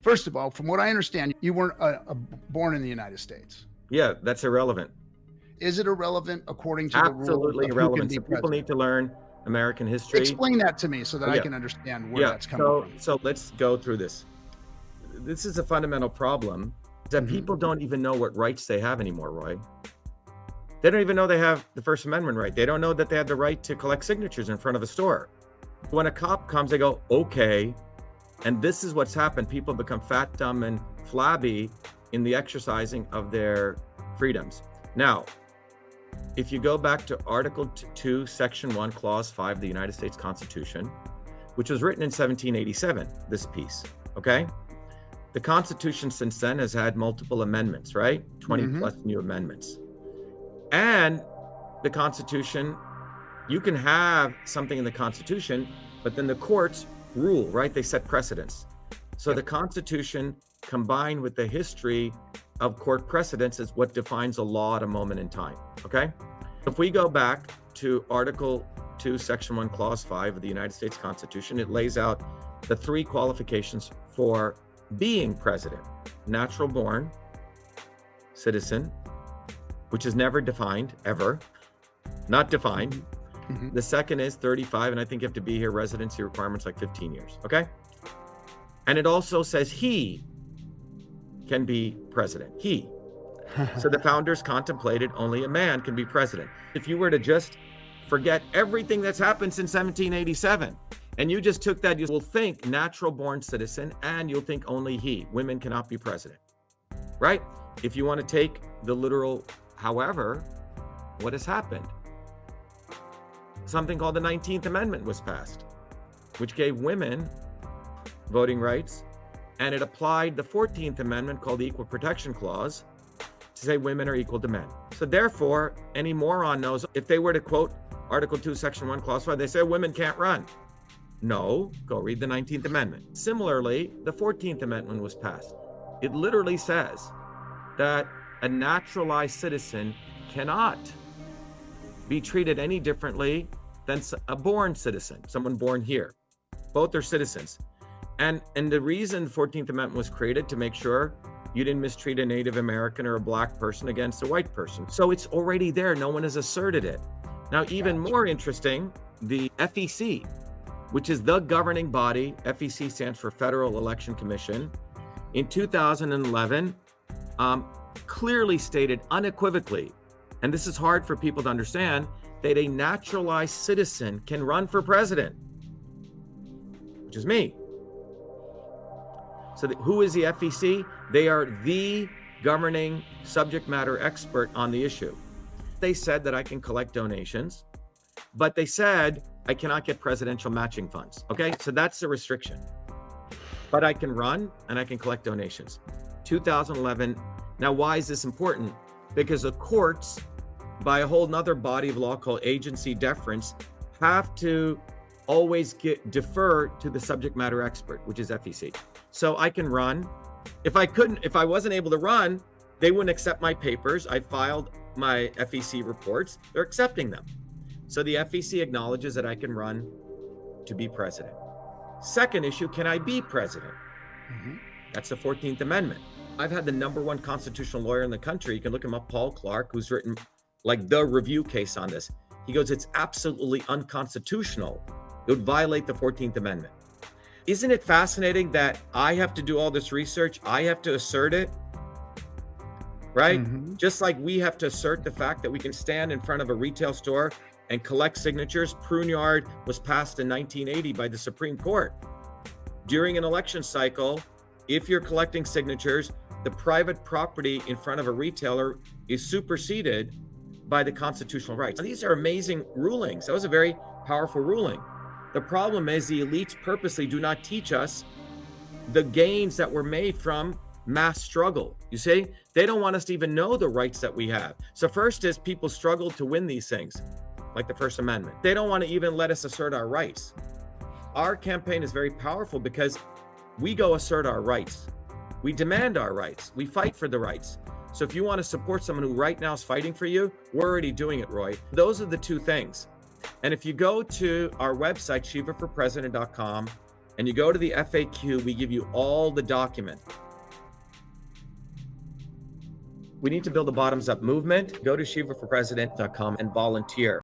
First of all, from what I understand, you weren't born in the United States. Yeah, that's irrelevant. Is it irrelevant according to the rules Absolutely of who can irrelevant. be So people need president? to learn American history. Explain that to me so that Oh, I yeah. can understand where Yeah. that's coming from. So let's go through this. This is a fundamental problem that people don't even know what rights they have anymore, Roy. They don't even know they have the First Amendment right. They don't know that they have the right to collect signatures in front of a store. When a cop comes, they go, okay. And this is what's happened. People become fat, dumb, and flabby in the exercising of their freedoms. Now, if you go back to Article 2, Section 1, Clause 5 of the United States Constitution, which was written in 1787, this piece, okay? The Constitution since then has had multiple amendments, right? 20 plus new amendments. And the Constitution, you can have something in the Constitution, but then the courts rule, right? They set precedents. So the Constitution combined with the history of court precedents is what defines a law at a moment in time, okay? If we go back to Article 2, Section 1, Clause 5 of the United States Constitution, it lays out the 3 qualifications for being president: natural born citizen, which is never defined, ever, not defined. The second is 35, and I think you have to be here, residency requirements like 15 years, okay? And it also says he can be president, he. So the founders contemplated only a man can be president. If you were to just forget everything that's happened since 1787, and you just took that, you will think natural born citizen, and you'll think only he. Women cannot be president, right? If you want to take the literal, however, what has happened? Something called the 19th Amendment was passed, which gave women voting rights, and it applied the 14th Amendment called the Equal Protection Clause to say women are equal to men. So therefore, any moron knows if they were to quote Article 2, Section 1, Clause 5, they say women can't run. No, go read the 19th Amendment. Similarly, the 14th Amendment was passed. It literally says that a naturalized citizen cannot be treated any differently than a born citizen, someone born here. Both are citizens. And the reason the 14th Amendment was created to make sure you didn't mistreat a Native American or a black person against a white person. So it's already there. No one has asserted it. Now, even more interesting, the FEC, which is the governing body, FEC stands for Federal Election Commission, in 2011, clearly stated unequivocally, and this is hard for people to understand, that a naturalized citizen can run for president, which is me. So who is the FEC? They are the governing subject matter expert on the issue. They said that I can collect donations, but they said I cannot get presidential matching funds. Okay, so that's the restriction. But I can run and I can collect donations. 2011. Now, why is this important? Because the courts, by a whole nother body of law called agency deference, have to always defer to the subject matter expert, which is FEC. So I can run. If I wasn't able to run, they wouldn't accept my papers. I filed my FEC reports. They're accepting them. So the FEC acknowledges that I can run to be president. Second issue, can I be president? That's the 14th Amendment. I've had the #1 constitutional lawyer in the country. You can look him up, Paul Clark, who's written like the review case on this. He goes, it's absolutely unconstitutional. It would violate the 14th Amendment. Isn't it fascinating that I have to do all this research? I have to assert it, right? Just like we have to assert the fact that we can stand in front of a retail store and collect signatures. Pruneyard was passed in 1980 by the Supreme Court. During an election cycle, if you're collecting signatures, the private property in front of a retailer is superseded by the constitutional rights. Now, these are amazing rulings. That was a very powerful ruling. The problem is the elites purposely do not teach us the gains that were made from mass struggle. You see, they don't want us to even know the rights that we have. So first is people struggled to win these things, like the First Amendment. They don't want to even let us assert our rights. Our campaign is very powerful because we go assert our rights. We demand our rights. We fight for the rights. So if you want to support someone who right now is fighting for you, we're already doing it, Roy. Those are the two things. And if you go to our website, shivaforpresident.com, and you go to the FAQ, we give you all the document. We need to build a bottoms-up movement. Go to shivaforpresident.com and volunteer.